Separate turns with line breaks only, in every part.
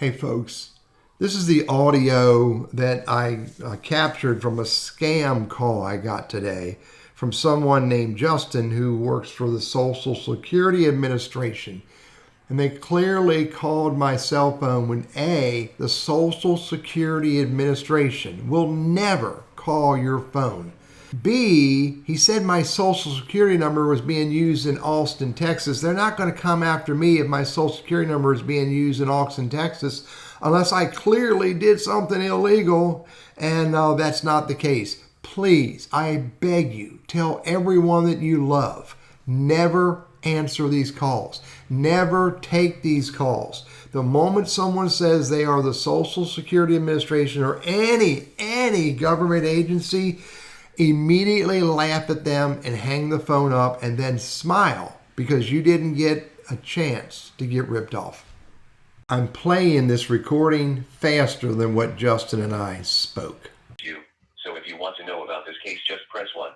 Hey folks, this is the audio that I captured from a scam call I got today from someone named Justin who works for the Social Security Administration. And they clearly called my cell phone when the Social Security Administration will never call your phone. B, he said my social security number was being used in Austin, Texas. They're not going to come after me if my social security number is being used in Austin, Texas, unless I clearly did something illegal, and that's not the case. Please, I beg you, tell everyone that you love, never answer these calls. Never take these calls. The moment someone says they are the Social Security Administration or any government agency, immediately laugh at them and hang the phone up and then smile because you didn't get a chance to get ripped off. I'm playing this recording faster than what Justin and I spoke.
So if you want to know about this case, just press 1.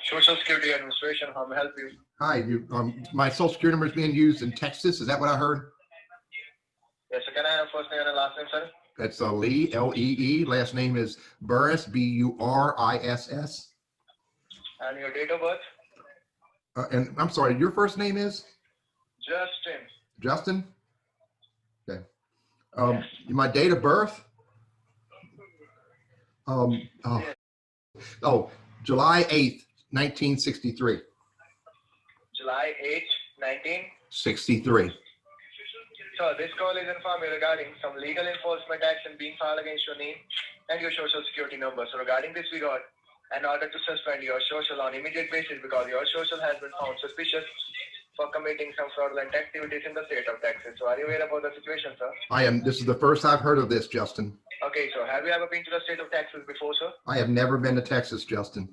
Social Security Administration, how may I help you?
Hi, my social security number is being used in Texas. Is that what I heard?
Yes, so can I have first name and last name, sir?
That's Lee, L-E-E. Last name is Burris, B-U-R-I-S-S.
And your date of birth?
And I'm sorry, your first name is?
Justin.
Justin? Okay.
Yes.
My date of birth? July 8th, 1963.
July 8th,
63.
So this call is informed you regarding some legal enforcement action being filed against your name and your social security number. So regarding this, we got an order to suspend your social on immediate basis because your social has been found suspicious for committing some fraudulent activities in the state of Texas. So are you aware about the situation, sir?
I am. This is the first I've heard of this, Justin.
Okay, so have you ever been to the state of Texas before, sir?
I have never been to Texas, Justin.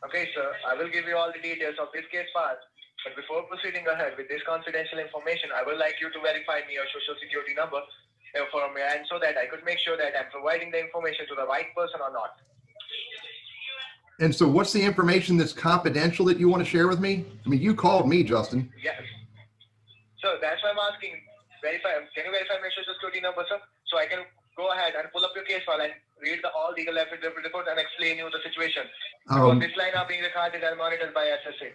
Okay, sir, I will give you all the details of this case file. But before proceeding ahead with this confidential information, I would like you to verify me your social security number for me, and so that I could make sure that I'm providing the information to the right person or not.
And so what's the information that's confidential that you want to share with me? I mean, you called me, Justin.
Yes. So that's why I'm asking, can you verify my social security number, sir? So I can go ahead and pull up your case file and read all legal affidavit report and explain you the situation. Because this line are being recorded and monitored by SSA.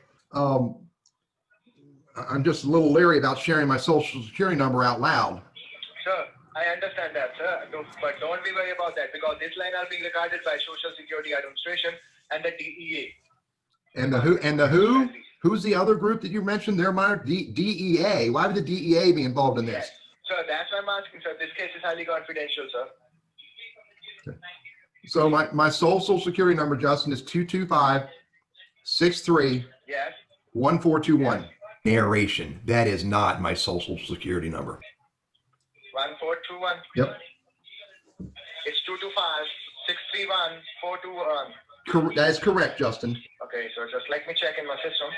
I'm just a little leery about sharing my social security number out loud.
Sir, I understand that, sir. But don't be worried about that because this line are being recorded by Social Security Administration and the DEA.
And the who? Who's the other group that you mentioned? They're minor DEA. Why would the DEA be involved in this?
Yes. Sir, that's why I'm asking, sir. This case is highly confidential, sir.
Okay. So my social security number, Justin, is 225-63-1421.
Yes.
Yes. Narration. That is not my social security number.
1421.
Yep.
It's 225-631-421.
That is correct, Justin.
Okay, so just let me check in my system.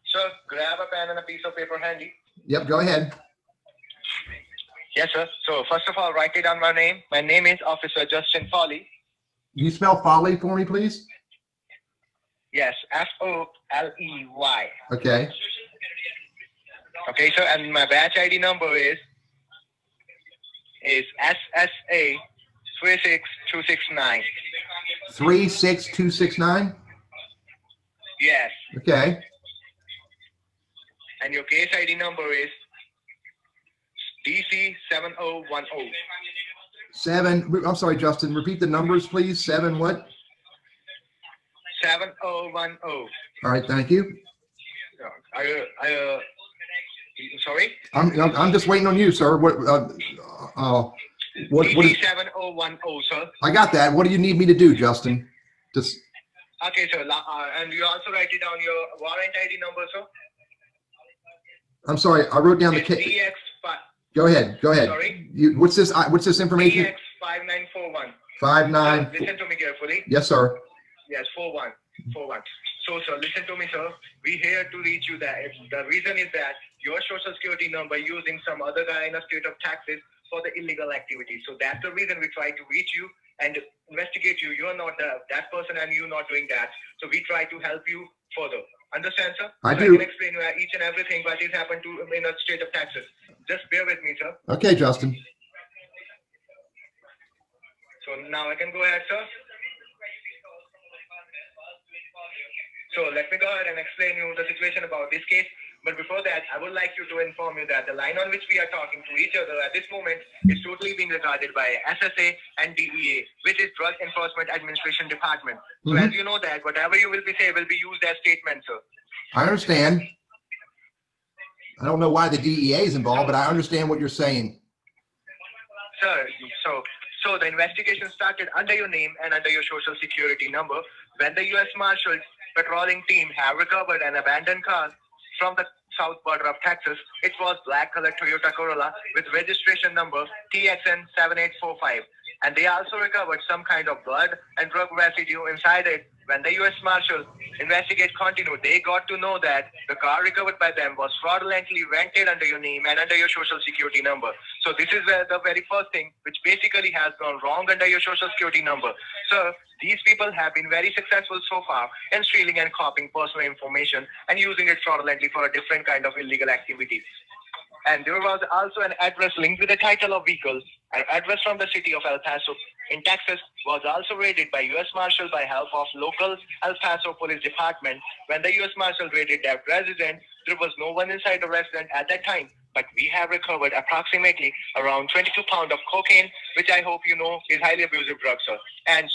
Sir, grab a pen and a piece of paper handy.
Yep, go ahead.
Yes, sir. So first of all, write it down my name. My name is Officer Justin Foley.
Can you spell Foley for me, please?
Yes, F-O-L-E-Y.
Okay.
Okay, sir, and my batch ID number is SSA 36269.
36269?
Yes.
Okay.
And your case ID number is DC 7010.
I'm sorry, Justin. Repeat the numbers, please. 7 what?
7010.
All right, thank you.
Sorry?
I'm just waiting on you, sir. What
DC 7010, sir.
I got that. What do you need me to do, Justin? Just.
Okay, sir. And you also write it down your warrant ID number, sir.
I'm sorry. I wrote down the case.
DX5.
Go ahead.
Sorry?
What's this information?
DX5941.
59.
Listen to me carefully.
Yes, sir.
Yes, 41. So, sir, listen to me, sir. We're here to reach you that. The reason is that your social security number using some other guy in the state of Texas for the illegal activities. So that's the reason we try to reach you and investigate you. You're not that person and you're not doing that. So we try to help you further. Understand, sir?
I
so
do.
I can explain you each and everything what is happened to in a state of Texas. Just bear with me, sir.
Okay, Justin.
So now I can go ahead, sir. So let me go ahead and explain you the situation about this case. But before that, I would like you to inform you that the line on which we are talking to each other at this moment is totally being regarded by SSA and DEA, which is Drug Enforcement Administration Department. So as you know that whatever you will be saying will be used as statements, sir.
I understand. I don't know why the DEA is involved, but I understand what you're saying.
Sir, so the investigation started under your name and under your social security number when the U.S. Marshals patrolling team have recovered an abandoned car from the south border of Texas. It was black-colored Toyota Corolla with registration number TXN7845. And they also recovered some kind of blood and drug residue inside it. When the U.S. Marshal investigate continued, they got to know that the car recovered by them was fraudulently rented under your name and under your social security number. So this is where the very first thing which basically has gone wrong under your social security number. So these people have been very successful so far in stealing and copying personal information and using it fraudulently for a different kind of illegal activity. And there was also an address linked with the title of vehicle. An address from the city of El Paso in Texas was also raided by U.S. Marshal by help of local El Paso Police Department. When the U.S. Marshal raided that residence, there was no one inside the residence at that time. But we have recovered approximately around 22 pounds of cocaine, which I hope you know is highly abusive drug, sir. And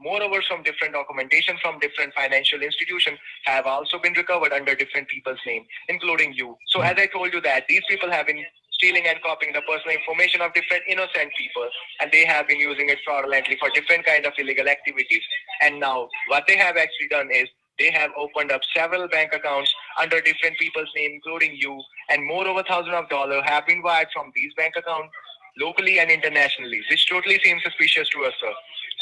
moreover, some different documentation from different financial institutions have also been recovered under different people's name, including you. So as I told you that these people have been stealing and copying the personal information of different innocent people, and they have been using it fraudulently for different kind of illegal activities. And now what they have actually done is they have opened up several bank accounts under different people's name, including you, and moreover thousands of dollars have been wired from these bank accounts locally and internationally, which totally seems suspicious to us, sir.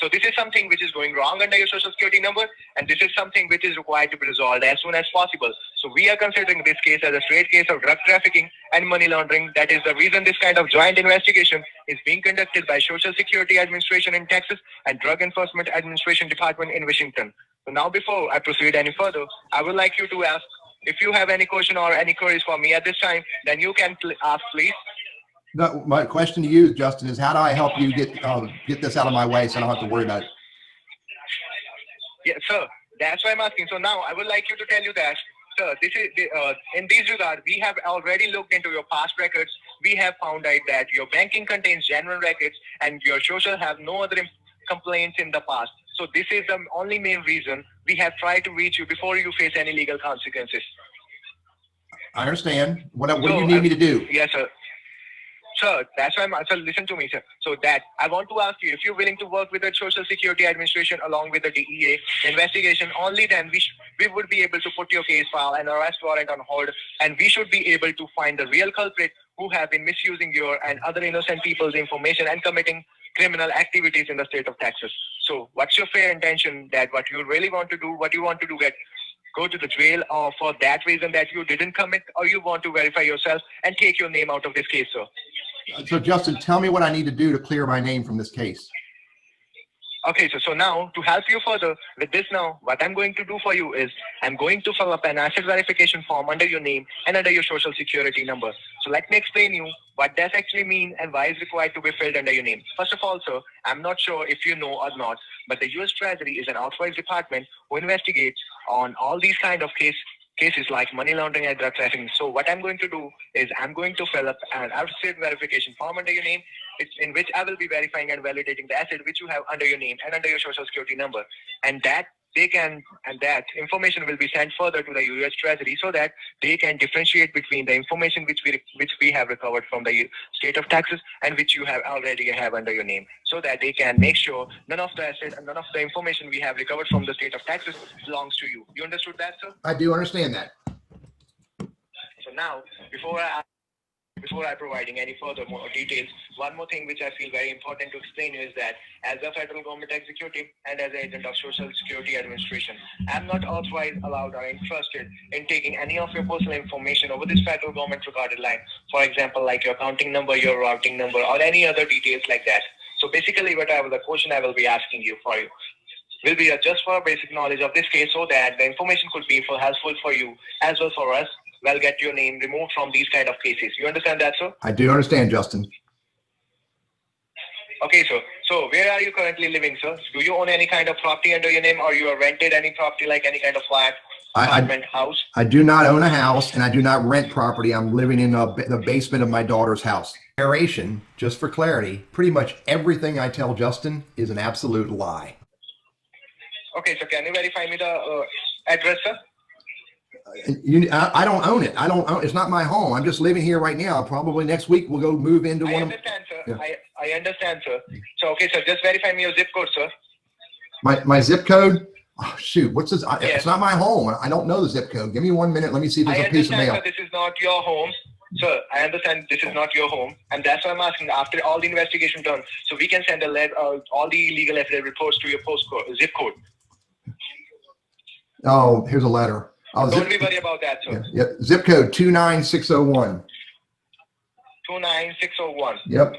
So this is something which is going wrong under your social security number, and this is something which is required to be resolved as soon as possible. So we are considering this case as a straight case of drug trafficking and money laundering. That is the reason this kind of joint investigation is being conducted by Social Security Administration in Texas and Drug Enforcement Administration Department in Washington. So now before I proceed any further, I would like you to ask if you have any question or any queries for me at this time, then you can ask, please.
No, my question to you, Justin, is how do I help you get this out of my way so I don't have to worry about it?
Yes, sir. That's why I'm asking. So now I would like you to tell you that, sir, this is in this regard, we have already looked into your past records. We have found out that your banking contains genuine records and your social have no other complaints in the past. So this is the only main reason we have tried to reach you before you face any legal consequences.
I understand. What do you need me to do?
Yes, sir. Sir, that's why sir, listen to me, sir. So that I want to ask you if you're willing to work with the Social Security Administration along with the DEA investigation, only then we would be able to put your case file and arrest warrant on hold, and we should be able to find the real culprit who have been misusing your and other innocent people's information and committing criminal activities in the state of Texas. So what's your fair intention that what you really want to do, what you want to do, go to the jail or for that reason that you didn't commit, or you want to verify yourself and take your name out of this case, sir?
So Justin, tell me what I need to do to clear my name from this case.
Okay, so now to help you further with this now, what I'm going to do for you is I'm going to fill up an asset verification form under your name and under your social security number. So let me explain you what does actually mean and why it's required to be filled under your name. First of all, sir, I'm not sure if you know or not, but the U.S. Treasury is an authorized department who investigates on all these kind of cases like money laundering and drug trafficking. So what I'm going to do is I'm going to fill up an asset verification form under your name, in which I will be verifying and validating the asset which you have under your name and under your social security number, and that information will be sent further to the U.S. Treasury so that they can differentiate between the information which we have recovered from the state of Texas and which you have already have under your name, so that they can make sure none of the asset and none of the information we have recovered from the state of Texas belongs to you. You understood that, sir?
I do understand that.
So now, before I before I providing any further more details, one more thing which I feel very important to explain is that as a federal government executive and as an agent of Social Security Administration, I'm not authorized, allowed, or interested in taking any of your personal information over this federal government recorded line. For example, like your accounting number, your routing number, or any other details like that. So basically, whatever the question I will be asking you for you will be just for basic knowledge of this case so that the information could be helpful for you as well for us. Well, get your name removed from these kind of cases. You understand that, sir?
I do understand, Justin.
Okay, sir. So where are you currently living, sir? Do you own any kind of property under your name, or you are rented any property like any kind of flat, apartment, house?
I do not own a house, and I do not rent property. I'm living in the basement of my daughter's house. Narration, just for clarity, pretty much everything I tell Justin is an absolute lie.
Okay, so can you verify me the address, sir?
I don't own it. I don't own. It's not my home. I'm just living here right now. Probably next week we'll go move into
I
one.
Understand, sir.
Yeah.
I understand, sir. So okay, sir, just verify me your zip code, sir.
My zip code. Oh, shoot, what's this?
Yes.
It's not my home. I don't know the zip code. Give me 1 minute. Let me see if there's a piece of mail.
Sir, this is not your home. Sir, I understand this is not your home, and that's why I'm asking. After all the investigation done, so we can send all the legal affidavit reports to your postcode, zip code.
Oh, here's a letter. Oh,
Don't be worried about that, sir.
Yeah, zip code 29601.
29601.
Yep.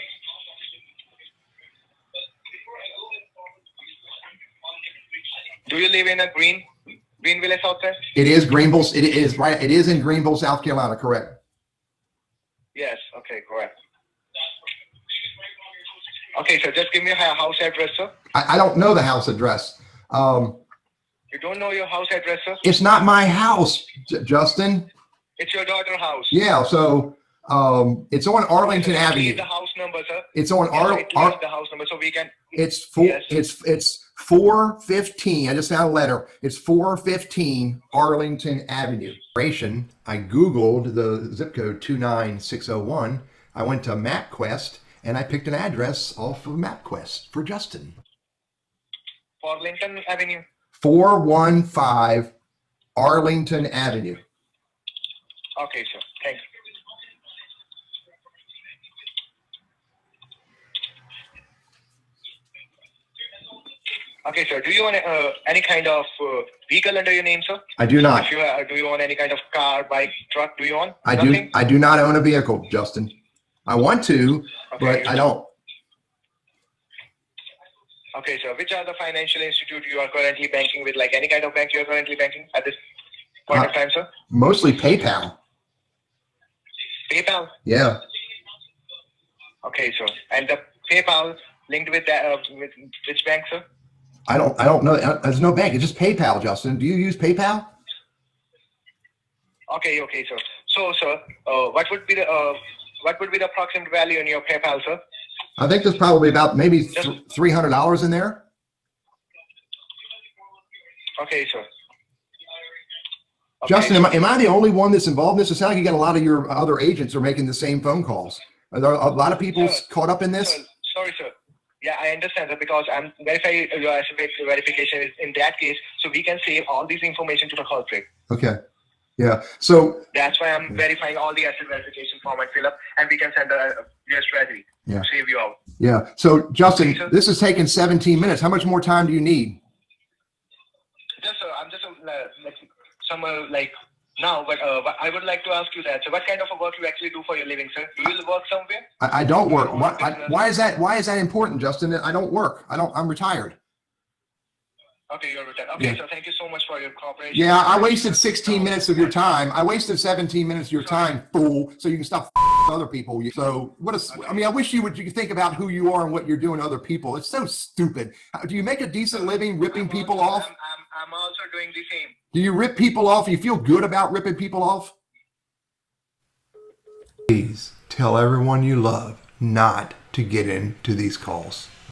Do you live in a Greenville, South Carolina?
It is Greenville. It is right. It is in Greenville, South Carolina. Correct.
Yes. Okay. Correct. Okay, sir. Just give me a house address, sir.
I don't know the house address.
You don't know your house address, sir?
It's not my house, Justin.
It's your daughter's house.
Yeah. So it's on Arlington Avenue.
Leave the house number, sir.
It's on
the house number so we can.
It's four.
Yes.
It's 415. I just found a letter. It's 415 Arlington Avenue. I Googled the zip code 29601. I went to MapQuest and I picked an address off of MapQuest for Justin.
Arlington Avenue.
415 Arlington Avenue.
Okay, sir. Thank you. Okay, sir. Do you own any kind of vehicle under your name, sir?
I do not.
Do you own any kind of car, bike, truck? Do you own?
I do not own a vehicle, Justin. I want to, but I don't.
Okay, sir. Which are the financial institute you are currently banking with? Like any kind of bank you are currently banking at this point of time, sir?
Mostly PayPal.
PayPal?
Yeah.
Okay, sir. And the PayPal linked with that with which bank, sir?
I don't know. There's no bank. It's just PayPal, Justin. Do you use PayPal?
Okay, sir. So, sir, what would be the approximate value in your PayPal, sir?
I think there's probably about maybe $300 in there.
Okay, sir.
Justin, am I the only one that's involved in this? It sounds like you got a lot of your other agents are making the same phone calls. Are there a lot of people caught up in this?
Sorry, sir. Yeah, I understand that because I'm verifying your verification is in that case, so we can save all this information to the culprit.
Okay. Yeah. So
that's why I'm verifying all the asset verification form and fill up, and we can send a US Treasury to save you out.
Yeah. So Justin, this is taking 17 minutes. How much more time do you need?
Just I'm just somewhere like now, but I would like to ask you that. So, what kind of work you actually do for your living, sir? Do you work somewhere?
I don't work. Why is that? Why is that important, Justin? I don't work. I'm retired.
Okay, you're retired. Okay, so thank you so much for your cooperation.
Yeah, I wasted 16 minutes of your time. I wasted 17 minutes of your time, fool, so you can stop other people. So I wish you would think about who you are and what you're doing to other people. It's so stupid. Do you make a decent living ripping people off?
I'm also doing the same.
Do you rip people off? You feel good about ripping people off? Please tell everyone you love not to get into these calls.